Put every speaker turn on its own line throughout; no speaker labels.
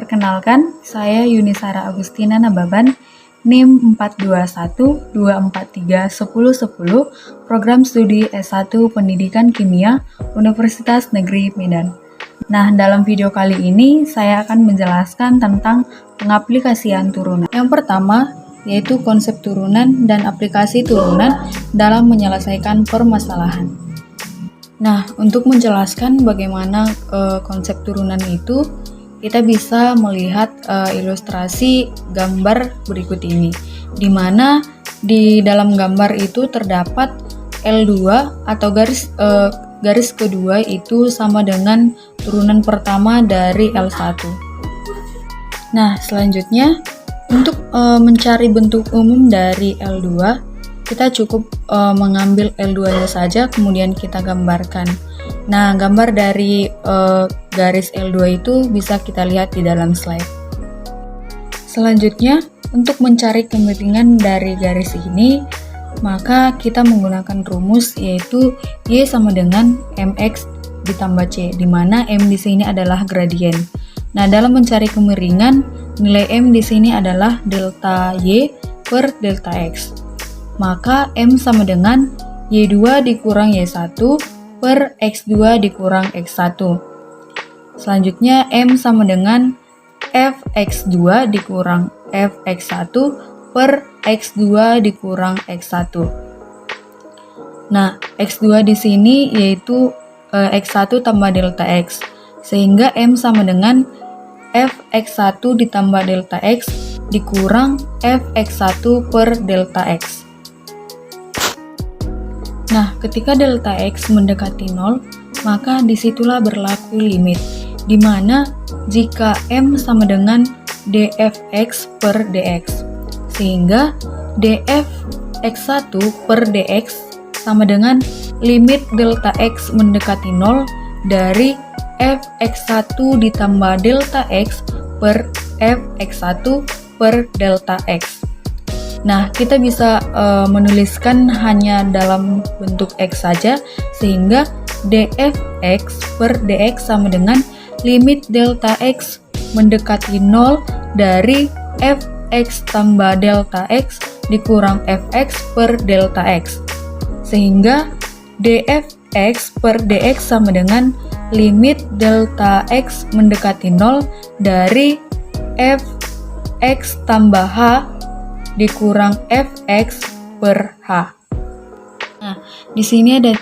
Perkenalkan, saya Yunisara Agustina Nababan, NIM 421-243-1010, Program Studi S1 Pendidikan Kimia, Universitas Negeri Medan. Nah, dalam video kali ini saya akan menjelaskan tentang pengaplikasian turunan. Yang pertama, yaitu konsep turunan dan aplikasi turunan dalam menyelesaikan permasalahan. Nah, untuk menjelaskan bagaimana konsep turunan itu, kita bisa melihat ilustrasi gambar berikut ini, di mana di dalam gambar itu terdapat L2 atau garis kedua itu sama dengan turunan pertama dari L1. Nah, selanjutnya untuk mencari bentuk umum dari L2, kita cukup mengambil L2-nya saja, kemudian kita gambarkan. Nah, gambar dari garis L2 itu bisa kita lihat di dalam slide. Selanjutnya, untuk mencari kemiringan dari garis ini, maka kita menggunakan rumus yaitu Y sama dengan MX ditambah C, di mana M di sini adalah gradien. Nah, dalam mencari kemiringan, nilai M di sini adalah delta Y per delta X. Maka M sama dengan Y2 dikurang Y1 per X2 dikurang X1. Selanjutnya M sama dengan Fx2 dikurang Fx1 per X2 dikurang X1. Nah, X2 di sini yaitu X1 tambah delta X, sehingga M sama dengan Fx1 ditambah delta X dikurang Fx1 per delta X. Nah, ketika delta X mendekati 0, maka disitulah berlaku limit, di mana jika M sama dengan dfx per dx, sehingga dfx1 per dx sama dengan limit delta X mendekati 0 dari fx1 ditambah delta X per fx1 per delta X. Nah, kita bisa menuliskan hanya dalam bentuk X saja, sehingga dfx per dx sama dengan limit delta X mendekati 0 dari fx tambah delta X dikurang fx per delta X. Sehingga dfx per dx sama dengan limit delta X mendekati 0 dari fx tambah h dikurang fx per h. Nah, di sini ada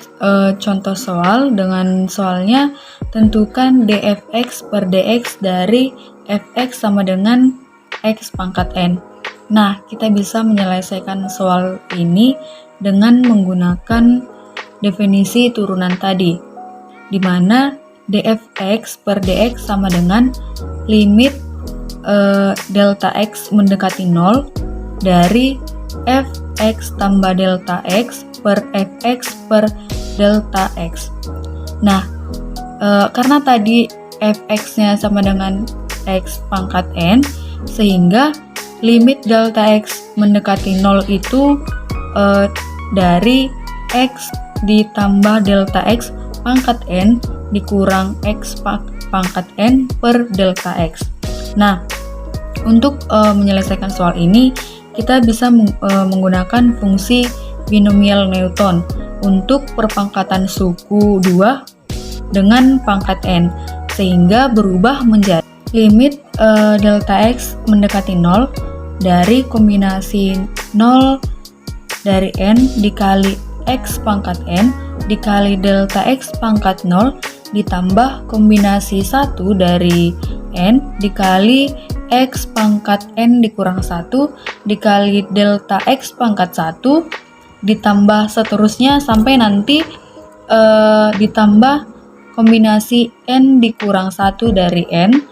contoh soal. Dengan soalnya, tentukan dfx per dx dari fx sama dengan x pangkat n. Nah, kita bisa menyelesaikan soal ini dengan menggunakan definisi turunan tadi, di mana dfx per dx sama dengan limit delta x mendekati 0 dari fx tambah delta x per fx per delta x. Nah, karena tadi fx-nya sama dengan x pangkat n, sehingga limit delta x mendekati 0 itu dari x ditambah delta x pangkat n dikurang x pangkat n per delta x. Nah, untuk menyelesaikan soal ini, kita bisa menggunakan fungsi binomial Newton untuk perpangkatan suku 2 dengan pangkat n, sehingga berubah menjadi limit delta x mendekati 0 dari kombinasi 0 dari n dikali x pangkat n dikali delta x pangkat 0 ditambah kombinasi 1 dari n dikali x pangkat n dikurang 1 dikali delta x pangkat 1 ditambah seterusnya sampai nanti ditambah kombinasi n dikurang 1 dari n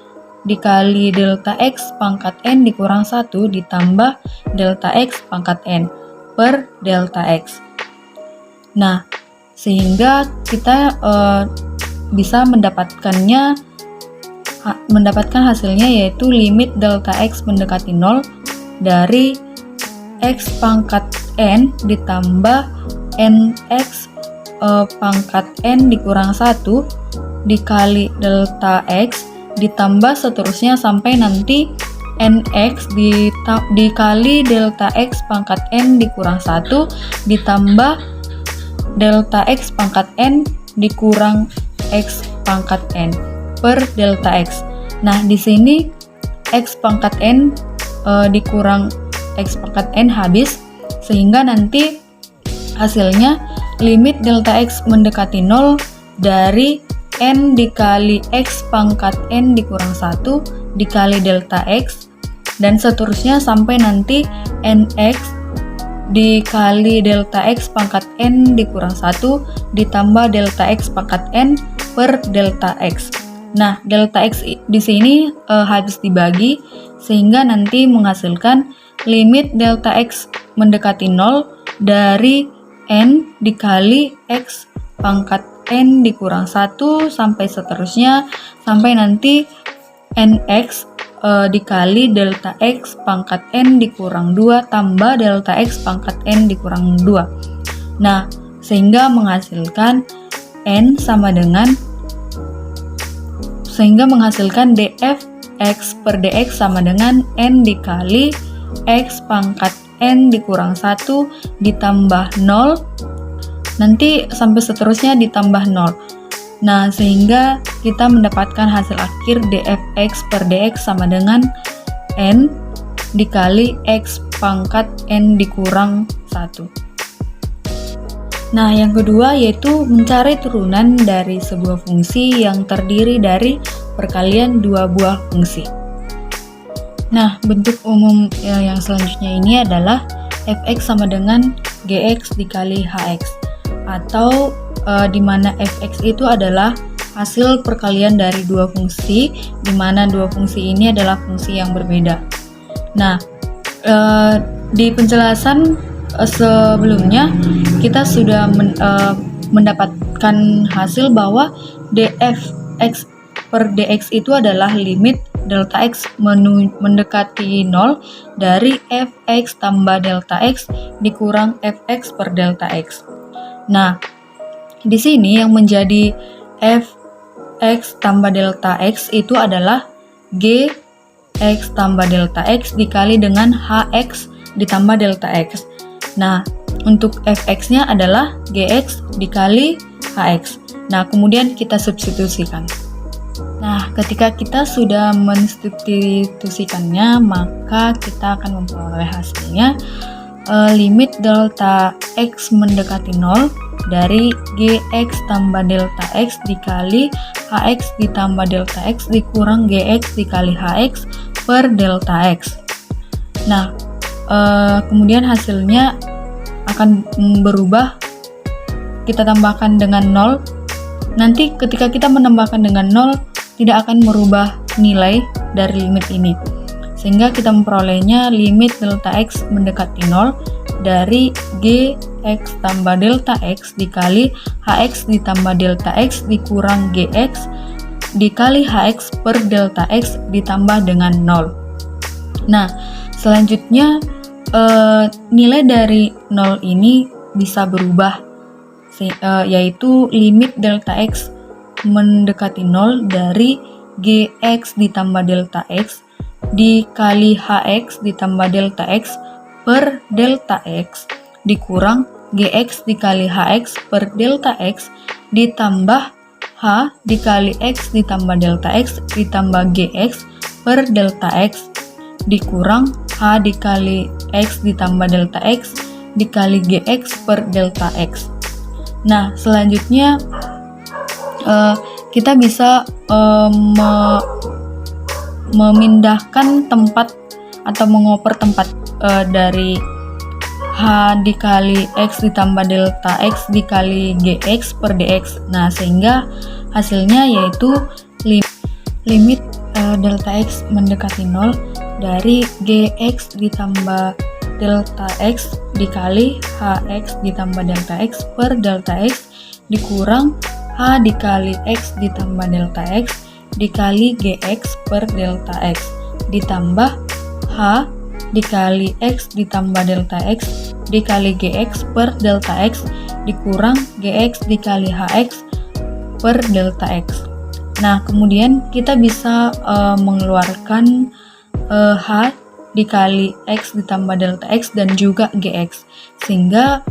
dikali delta x pangkat n dikurang 1 ditambah delta x pangkat n per delta x. Nah, sehingga kita bisa mendapatkan hasilnya yaitu limit delta x mendekati 0 dari x pangkat n ditambah nx pangkat n dikurang 1 dikali delta x ditambah seterusnya sampai nanti nx dikali delta x pangkat n dikurang 1 ditambah delta x pangkat n dikurang x pangkat n per delta x. Nah, di sini x pangkat n dikurang x pangkat n habis, sehingga nanti hasilnya limit delta x mendekati 0 dari n dikali x pangkat n dikurang 1 dikali delta x, dan seterusnya sampai nanti nx dikali delta x pangkat n dikurang 1 ditambah delta x pangkat n per delta x. Nah, delta x di sini habis dibagi, sehingga nanti menghasilkan limit delta x mendekati 0 dari n dikali x pangkat n dikurang 1 sampai seterusnya, sampai nanti nx dikali delta x pangkat n dikurang 2 tambah delta x pangkat n dikurang 2. Nah, sehingga menghasilkan df x per dx sama dengan n dikali x pangkat n dikurang 1 ditambah 0, nanti sampai seterusnya ditambah 0. Nah, sehingga kita mendapatkan hasil akhir dfx per dx sama dengan n dikali x pangkat n dikurang 1. Nah, yang kedua yaitu mencari turunan dari sebuah fungsi yang terdiri dari perkalian dua buah fungsi. Nah, bentuk umum yang selanjutnya ini adalah fx sama dengan gx dikali hx, atau di mana fx itu adalah hasil perkalian dari dua fungsi, di mana dua fungsi ini adalah fungsi yang berbeda. Nah, di penjelasan sebelumnya kita sudah mendapatkan hasil bahwa dfx per dx itu adalah limit delta x mendekati 0 dari fx tambah delta x dikurang fx per delta x. Nah, di sini yang menjadi fx tambah delta x itu adalah gx tambah delta x dikali dengan hx ditambah delta x. Nah, untuk fx-nya adalah gx dikali hx. Nah, kemudian kita substitusikan. Nah, ketika kita sudah mensubstitusikannya, maka kita akan memperoleh hasilnya limit delta x mendekati 0 dari gx tambah delta x dikali hx ditambah delta x dikurang gx dikali hx per delta x. Nah, kemudian hasilnya akan berubah, kita tambahkan dengan 0. Nanti ketika kita menambahkan dengan 0, tidak akan merubah nilai dari limit ini, sehingga kita memperolehnya limit delta x mendekati 0 dari gx tambah delta x dikali hx ditambah delta x dikurang gx dikali hx per delta x ditambah dengan 0. Nah, selanjutnya nilai dari 0 ini bisa berubah, yaitu limit delta x mendekati 0 dari gx ditambah delta x dikali hx ditambah delta x per delta x dikurang gx dikali hx per delta x ditambah h dikali x ditambah delta x ditambah gx per delta x dikurang h dikali x ditambah delta x dikali gx per delta x. Nah, selanjutnya kita bisa memindahkan tempat atau mengoper tempat dari h dikali x ditambah delta x dikali gx per dx. Nah, sehingga hasilnya yaitu limit delta x mendekati 0 dari gx ditambah delta x dikali hx ditambah delta x per delta x dikurang h dikali x ditambah delta x dikali gx per delta x ditambah h dikali x ditambah delta x dikali gx per delta x dikurang gx dikali hx per delta x. Nah, kemudian kita bisa mengeluarkan H dikali X ditambah delta X dan juga GX, sehingga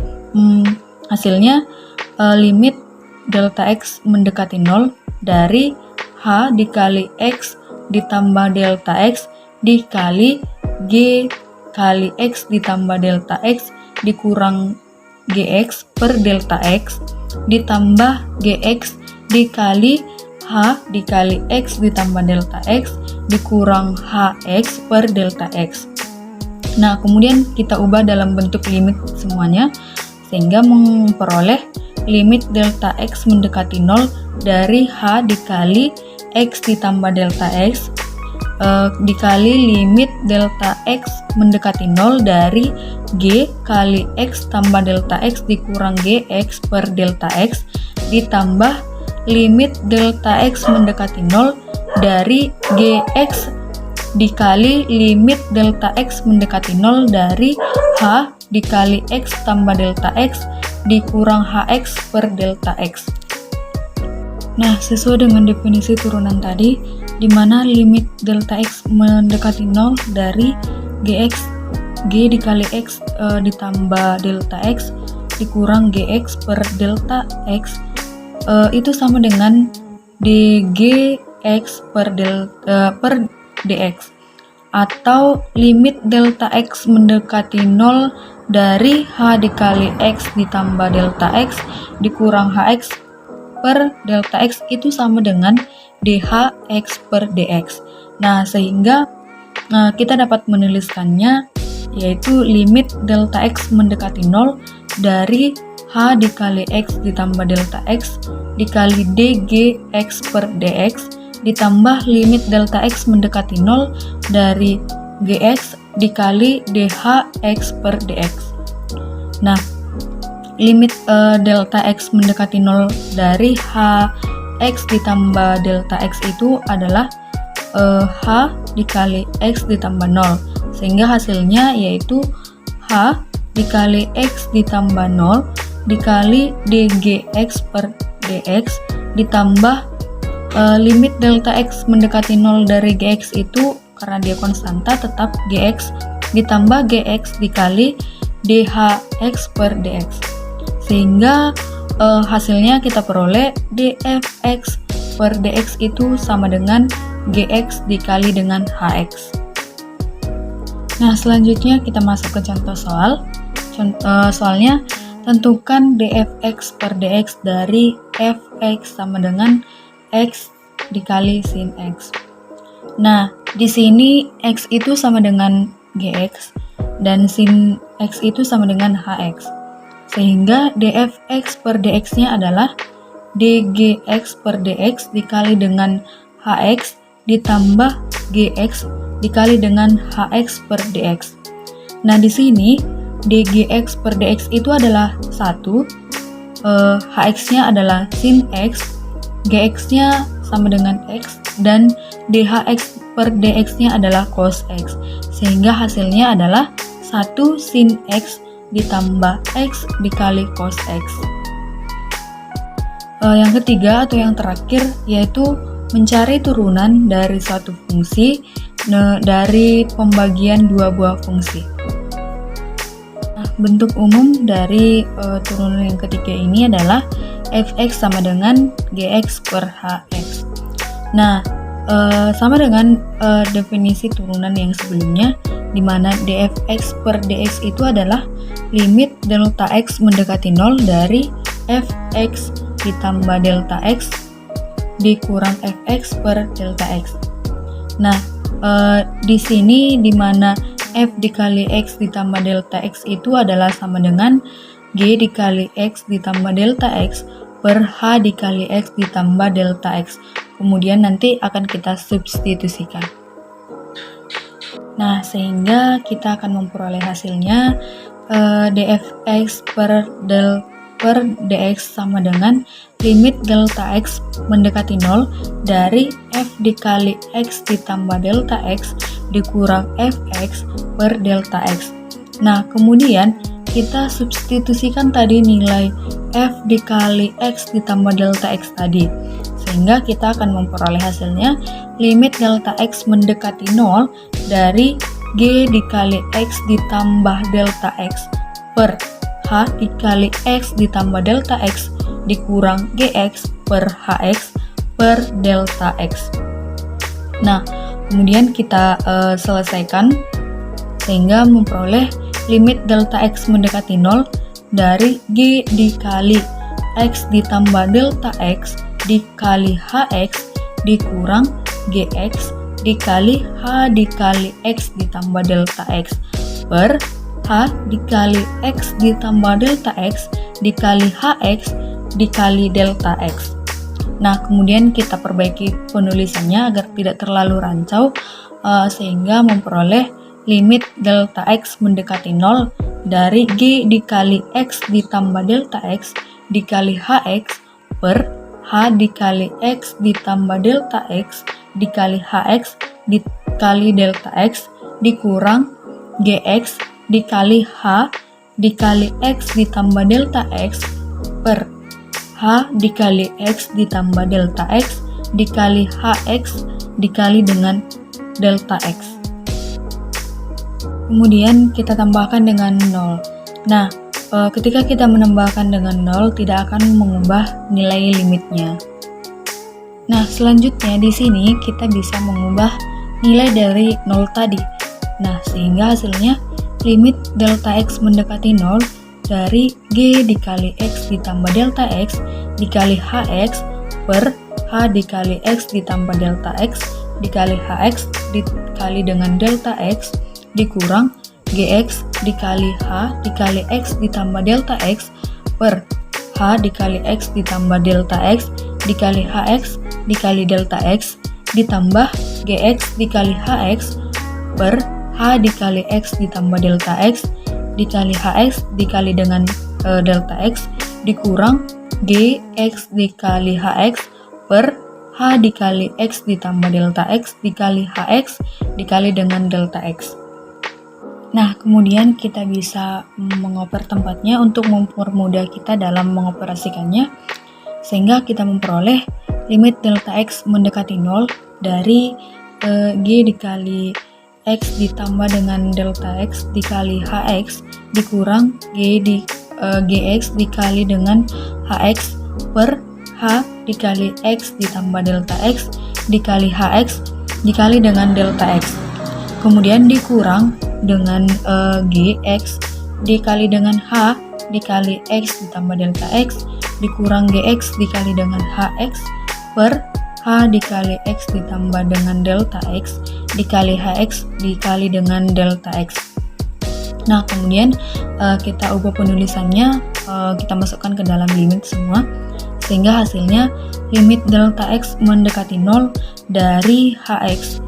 hasilnya limit delta X mendekati 0 dari H dikali X ditambah delta X dikali G kali X ditambah delta X dikurang GX per delta X ditambah GX dikali H dikali X ditambah delta X dikurang HX per delta X. Nah, kemudian kita ubah dalam bentuk limit semuanya, sehingga memperoleh limit delta X mendekati 0 dari H dikali X ditambah delta X dikali limit delta X mendekati 0 dari G kali X tambah delta X dikurang GX per delta X ditambah limit delta X mendekati 0 dari GX dikali limit delta X mendekati 0 dari H dikali X tambah delta X dikurang HX per delta X. Nah, sesuai dengan definisi turunan tadi, di mana limit delta X mendekati 0 dari GX G dikali X ditambah delta X dikurang GX per delta X itu sama dengan dgx per dx, atau limit delta X mendekati 0 dari H dikali X ditambah delta X dikurang HX per delta X itu sama dengan dHX per dx. Nah, sehingga kita dapat menuliskannya yaitu limit delta X mendekati 0 dari H dikali X ditambah delta X dikali dgx per dx ditambah limit delta X mendekati 0 dari gx dikali dHX per dx. Nah, limit delta X mendekati 0 dari HX ditambah delta X itu adalah H dikali X ditambah 0, sehingga hasilnya yaitu H dikali X ditambah 0 dikali dgx per dx ditambah limit delta X mendekati 0 dari gx itu karena dia konstanta tetap gx ditambah gx dikali dHX per dx, sehingga hasilnya kita peroleh dfx per dx itu sama dengan gx dikali dengan hx. Nah, selanjutnya kita masuk ke contoh soal. Soalnya, tentukan dfx per dx dari fx sama dengan x dikali sin x. Nah, di sini x itu sama dengan gx dan sin x itu sama dengan hx, sehingga dfx per dx-nya adalah dgx per dx dikali dengan hx ditambah gx dikali dengan hx per dx. Nah, di sini dgx per dx itu adalah 1, hx-nya adalah sin x, gx-nya sama dengan x, dan dHX per dx-nya adalah cos x, sehingga hasilnya adalah 1 sin x ditambah x dikali cos x. Yang ketiga atau yang terakhir yaitu mencari turunan dari suatu fungsi dari pembagian dua buah fungsi. Nah, bentuk umum dari turunan yang ketiga ini adalah fx sama dengan gx per hx. Nah, sama dengan definisi turunan yang sebelumnya, di mana dfx per dx itu adalah limit delta x mendekati 0 dari fx ditambah delta x dikurang fx per delta x. Nah, di sini di mana f dikali x ditambah delta x itu adalah sama dengan g dikali x ditambah delta x per h dikali x ditambah delta x. Kemudian nanti akan kita substitusikan. Nah, sehingga kita akan memperoleh hasilnya dfx per dx sama dengan limit delta x mendekati 0 dari f dikali x ditambah delta x dikurang fx per delta x. Nah, kemudian kita substitusikan tadi nilai f dikali x ditambah delta x tadi, sehingga kita akan memperoleh hasilnya limit delta X mendekati 0 dari G dikali X ditambah delta X per H dikali X ditambah delta X dikurang GX per HX per delta X. Nah, kemudian kita selesaikan sehingga memperoleh limit delta X mendekati 0 dari G dikali X ditambah delta X dikali HX dikurang GX dikali H dikali X ditambah delta X per H dikali X ditambah delta X dikali HX dikali delta X. Nah, kemudian kita perbaiki penulisannya agar tidak terlalu rancau sehingga memperoleh limit delta X mendekati 0 dari G dikali X ditambah delta X dikali HX per H dikali X ditambah delta X dikali HX dikali delta X dikurang GX dikali H dikali X ditambah delta X per H dikali X ditambah delta X dikali HX dikali dengan delta X. Kemudian kita tambahkan dengan 0. Nah, ketika kita menambahkan dengan 0 tidak akan mengubah nilai limitnya. Nah, selanjutnya di sini kita bisa mengubah nilai dari 0 tadi. Nah, sehingga hasilnya limit delta X mendekati 0 dari G dikali X ditambah delta X dikali HX per H dikali X ditambah delta X dikali HX dikali dengan delta X dikurang GX dikali H dikali X ditambah delta X per H dikali X ditambah delta X dikali HX dikali delta X ditambah GX dikali HX per H dikali X ditambah delta X dikali HX dikali dengan delta X dikurang GX dikali HX per H dikali X ditambah delta X dikali HX dikali dengan delta X. Nah, kemudian kita bisa mengoper tempatnya untuk mempermudah kita dalam mengoperasikannya, sehingga kita memperoleh limit delta X mendekati 0 dari G dikali X ditambah dengan delta X dikali HX dikurang GX dikali dengan HX per H dikali X ditambah delta X dikali HX dikali dengan delta X. Kemudian dikurang dengan GX dikali dengan H dikali X ditambah delta X dikurang GX dikali dengan HX per H dikali X ditambah dengan delta X dikali HX dikali dengan delta X. Nah, kemudian kita ubah penulisannya, kita masukkan ke dalam limit semua, sehingga hasilnya limit delta X mendekati 0 dari HX.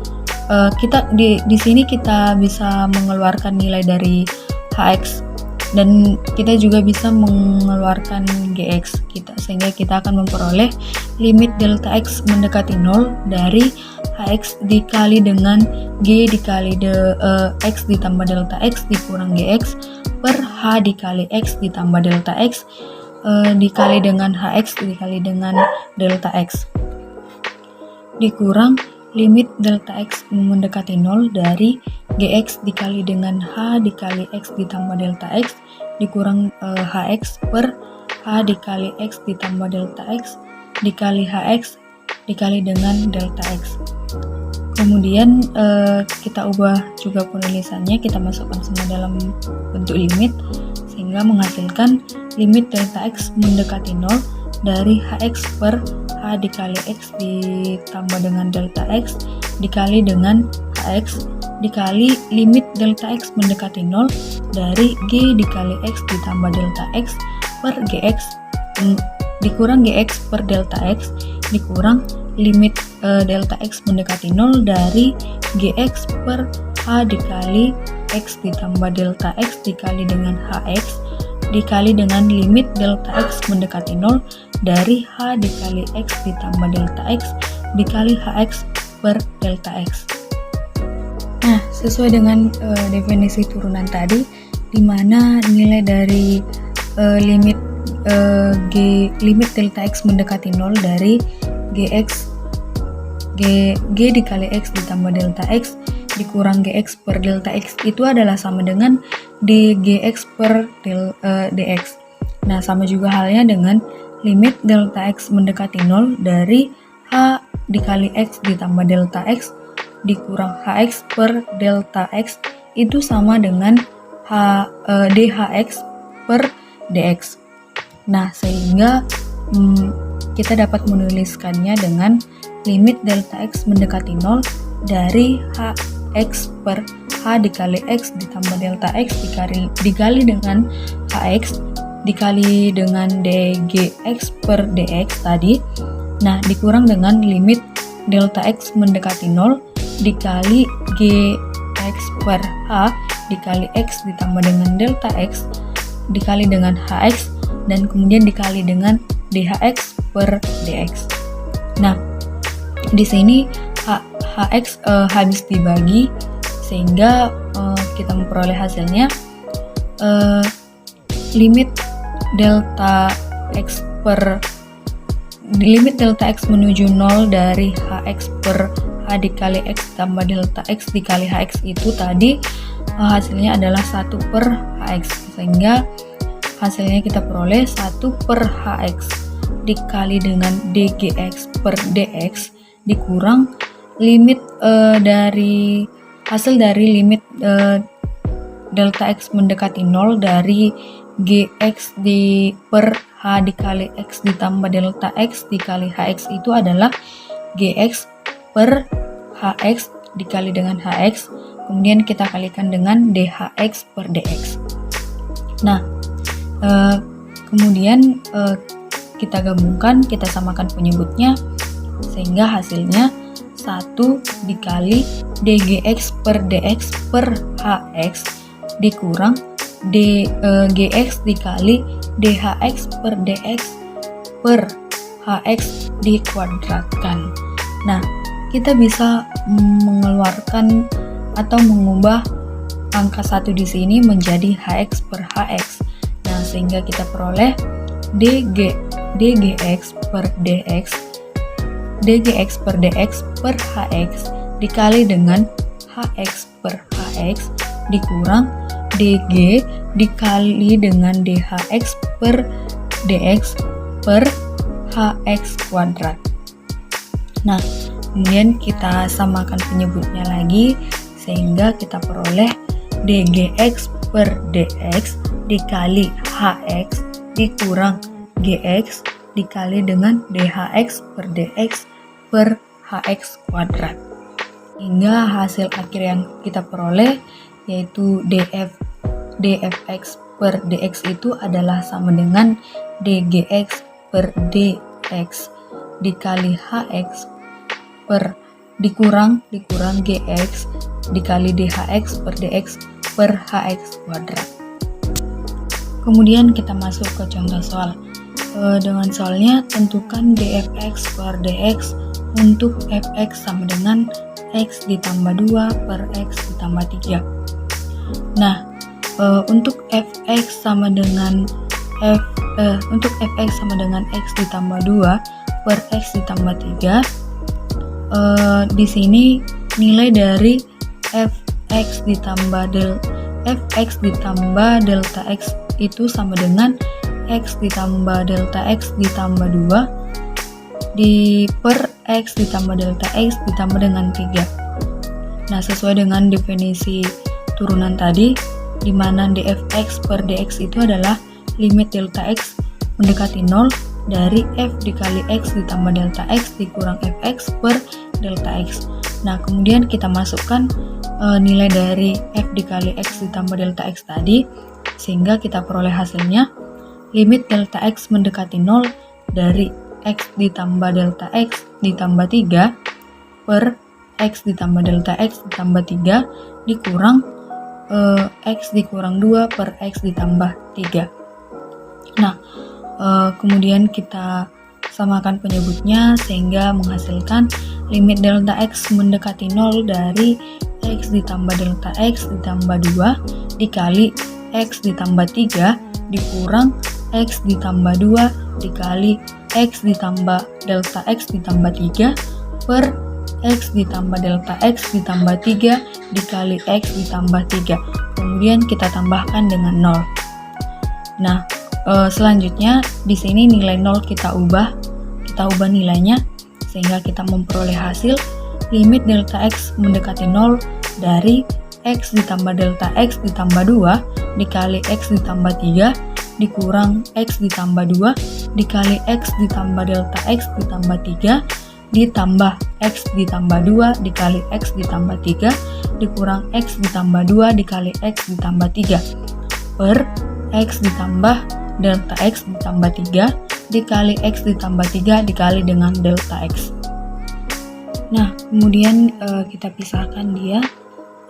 Kita di sini kita bisa mengeluarkan nilai dari HX dan kita juga bisa mengeluarkan GX kita, sehingga kita akan memperoleh limit delta X mendekati 0 dari HX dikali dengan G dikali X ditambah delta X dikurang GX per H dikali X ditambah delta X dikali dengan HX dikali dengan delta X dikurang limit delta X mendekati 0 dari GX dikali dengan H dikali X ditambah delta X dikurang HX per H dikali X ditambah delta X dikali HX dikali dengan delta X. Kemudian kita ubah juga penulisannya, kita masukkan semua dalam bentuk limit sehingga menghasilkan limit delta X mendekati 0 dari HX per H dikali X ditambah dengan delta X dikali dengan HX dikali limit delta X mendekati 0 dari G dikali X ditambah delta X per GX dikurang GX per delta X dikurang limit delta X mendekati 0 dari GX per H dikali X ditambah delta X dikali dengan HX dikali dengan limit delta X mendekati 0 dari H dikali X ditambah delta X dikali HX per delta X. Nah, sesuai dengan definisi turunan tadi, di mana nilai dari limit delta X mendekati 0 dari G dikali X ditambah delta X dikurang Gx per delta X itu adalah sama dengan dGx per dx. Nah, sama juga halnya dengan limit delta X mendekati 0 dari H dikali X ditambah delta X dikurang Hx per delta X itu sama dengan dHx per dx. Nah, sehingga kita dapat menuliskannya dengan limit delta X mendekati 0 dari Hx per H dikali X ditambah delta X dikali dengan Hx dikali dengan dGx per dx tadi. Nah, dikurang dengan limit delta X mendekati 0 dikali Gx per H dikali X ditambah dengan delta X dikali dengan Hx dan kemudian dikali dengan dHx per dx. Nah, di sini Hx habis dibagi sehingga kita memperoleh hasilnya limit delta X menuju 0 dari Hx per H dikali X tambah delta X dikali Hx itu tadi hasilnya adalah 1 per Hx, sehingga hasilnya kita peroleh 1 per Hx dikali dengan dGx per dx dikurang limit dari hasil dari limit delta X mendekati 0 dari Gx per H dikali X ditambah delta X dikali Hx itu adalah Gx per Hx dikali dengan Hx, kemudian kita kalikan dengan dHx per dx. Nah, kemudian kita gabungkan, kita samakan penyebutnya sehingga hasilnya 1 dikali dGx per dx per Hx dikurang dGx dikali dHx per dx per Hx dikuadratkan. Nah, kita bisa mengeluarkan atau mengubah angka 1 di sini menjadi Hx per Hx. Nah, sehingga kita peroleh dGx per dx per Hx dikali dengan Hx per Hx dikurang dG dikali dengan dHx per dx per Hx kuadrat. Nah, kemudian kita samakan penyebutnya lagi sehingga kita peroleh dGx per dx dikali Hx dikurang Gx dikali dengan dHx per dx per Hx kuadrat. Hingga hasil akhir yang kita peroleh yaitu dfx per dx itu adalah sama dengan dGx per dx dikali Hx per dikurang Gx dikali dHx per dx per Hx kuadrat. Kemudian kita masuk ke contoh soal. Dengan soalnya tentukan dfx per dx untuk fx sama dengan x ditambah 2 per x ditambah 3. Nah, untuk fx sama dengan x ditambah 2 per x ditambah 3, di sini nilai dari fx ditambah delta x itu sama dengan x ditambah delta x ditambah 2 per x ditambah delta x ditambah dengan 3. Nah, sesuai dengan definisi turunan tadi, di mana dfx per dx itu adalah limit delta x mendekati 0 dari f dikali x ditambah delta x dikurang fx per delta x. Nah, kemudian kita masukkan nilai dari f dikali x ditambah delta x tadi, sehingga kita peroleh hasilnya limit delta x mendekati 0 dari x ditambah delta x ditambah 3 per x ditambah delta x ditambah 3 dikurang x dikurang 2 per x ditambah 3. Nah, kemudian kita samakan penyebutnya sehingga menghasilkan limit delta x mendekati 0 dari x ditambah delta x ditambah 2 dikali x ditambah 3 dikurang x ditambah 2 dikali X ditambah delta X ditambah 3 per X ditambah delta X ditambah 3 dikali X ditambah 3. Kemudian kita tambahkan dengan 0. Nah, selanjutnya di sini nilai 0 kita ubah nilainya sehingga kita memperoleh hasil limit delta X mendekati 0 dari X ditambah delta X ditambah 2 dikali X ditambah 3 dikurang X ditambah 2 dikali X ditambah delta X ditambah 3 ditambah X ditambah 2 dikali X ditambah 3 dikurang X ditambah 2 dikali X ditambah 3 per X ditambah delta X ditambah 3 dikali X ditambah 3 dikali dengan delta X. Nah, kemudian kita pisahkan dia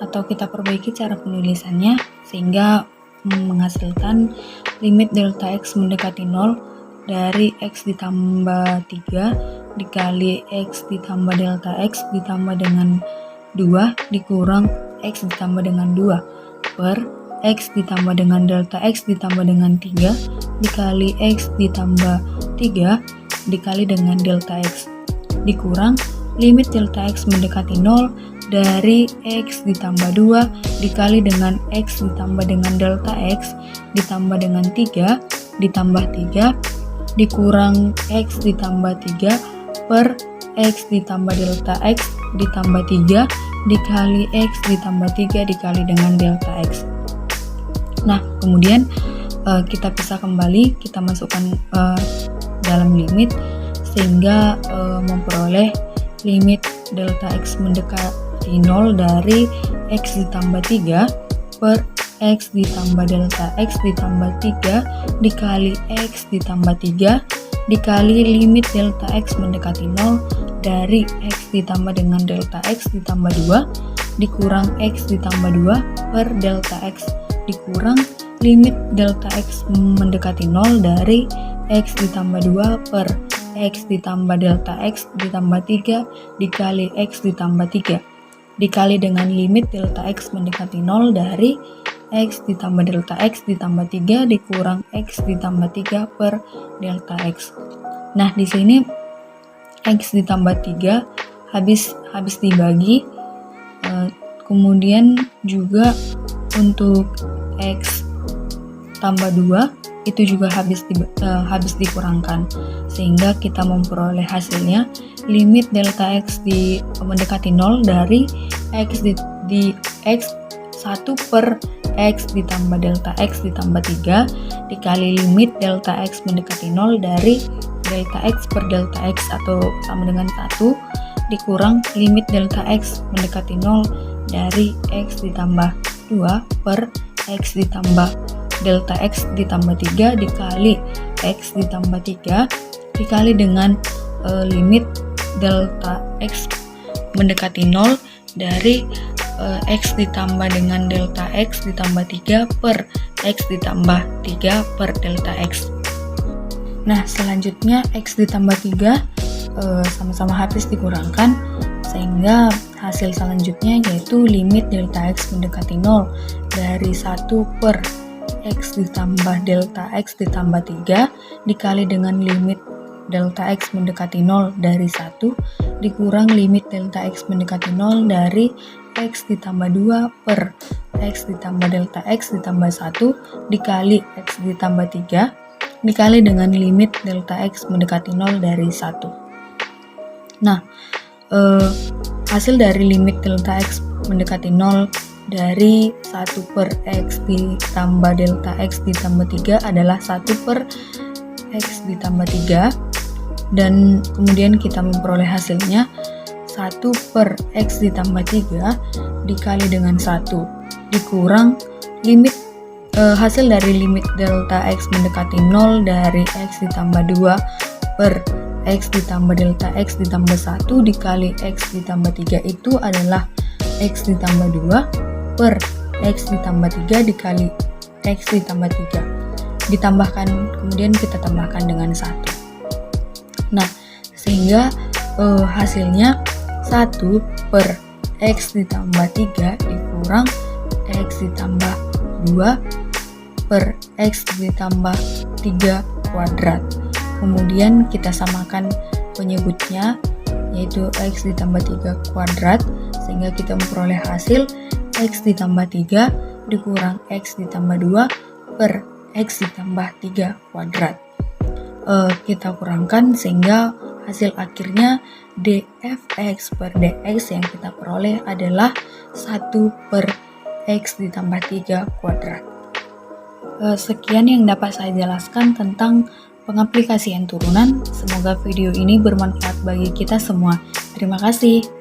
atau kita perbaiki cara penulisannya sehingga menghasilkan limit delta X mendekati 0 dari X ditambah 3 dikali X ditambah delta X ditambah dengan 2 dikurang X ditambah dengan 2 per X ditambah dengan delta X ditambah dengan 3 dikali X ditambah 3 dikali dengan delta X dikurang limit delta X mendekati 0 dari X ditambah 2 dikali dengan X ditambah dengan delta X ditambah dengan 3 ditambah 3 dikurang X ditambah 3 per X ditambah delta X ditambah 3 dikali X ditambah 3 dikali dengan delta X. Nah, kemudian kita pisah kembali, kita masukkan dalam limit sehingga memperoleh limit delta X mendekati 0 dari X ditambah 3 per X ditambah delta X ditambah 3 dikali X ditambah 3 dikali limit delta X mendekati 0 dari X ditambah dengan delta X ditambah 2 dikurang X ditambah 2 per delta X dikurang limit delta X mendekati 0 dari X ditambah 2 per X ditambah delta X ditambah 3 dikali X ditambah 3 dikali dengan limit delta X mendekati 0 dari X ditambah delta X ditambah 3 dikurang X ditambah 3 per delta X. Nah, di sini X ditambah 3 habis dibagi, kemudian juga untuk X tambah 2 itu juga habis dikurangkan sehingga kita memperoleh hasilnya limit delta X mendekati 0 dari X di X 1 per X ditambah delta X ditambah 3 dikali limit delta X mendekati 0 dari delta X per delta X atau sama dengan 1 dikurang limit delta X mendekati 0 dari X ditambah 2 per X ditambah delta X ditambah 3 dikali X ditambah 3 dikali dengan limit delta X mendekati 0 dari X ditambah dengan delta X ditambah 3 per X ditambah 3 per delta X. Nah, selanjutnya X ditambah 3 sama-sama habis dikurangkan sehingga hasil selanjutnya yaitu limit delta X mendekati 0 dari 1 per X ditambah delta X ditambah 3 dikali dengan limit delta X mendekati 0 dari 1 dikurang limit delta X mendekati 0 dari X ditambah 2 per X ditambah delta X ditambah 1 dikali X ditambah 3 dikali dengan limit delta X mendekati 0 dari 1. Nah, hasil dari limit delta X mendekati 0 dari 1 per X ditambah delta X ditambah 3 adalah 1 per X ditambah 3 dan kemudian kita memperoleh hasilnya 1 per X ditambah 3 dikali dengan 1 dikurang limit hasil dari limit delta X mendekati 0 dari X ditambah 2 per X ditambah delta X ditambah 1 dikali X ditambah 3 itu adalah X ditambah 2 per X ditambah 3 dikali X ditambah 3 ditambahkan, kemudian kita tambahkan dengan 1. Nah, sehingga hasilnya 1 per X ditambah 3 dikurang X ditambah 2 per X ditambah 3 kuadrat Kemudian kita samakan penyebutnya, yaitu x ditambah 3 kuadrat, sehingga kita memperoleh hasil x ditambah 3 dikurang x ditambah 2 per x ditambah 3 kuadrat. Kita kurangkan sehingga hasil akhirnya dfx per dx yang kita peroleh adalah 1 per x ditambah 3 kuadrat. Sekian yang dapat saya jelaskan tentang pengaplikasian turunan. Semoga video ini bermanfaat bagi kita semua. Terima kasih.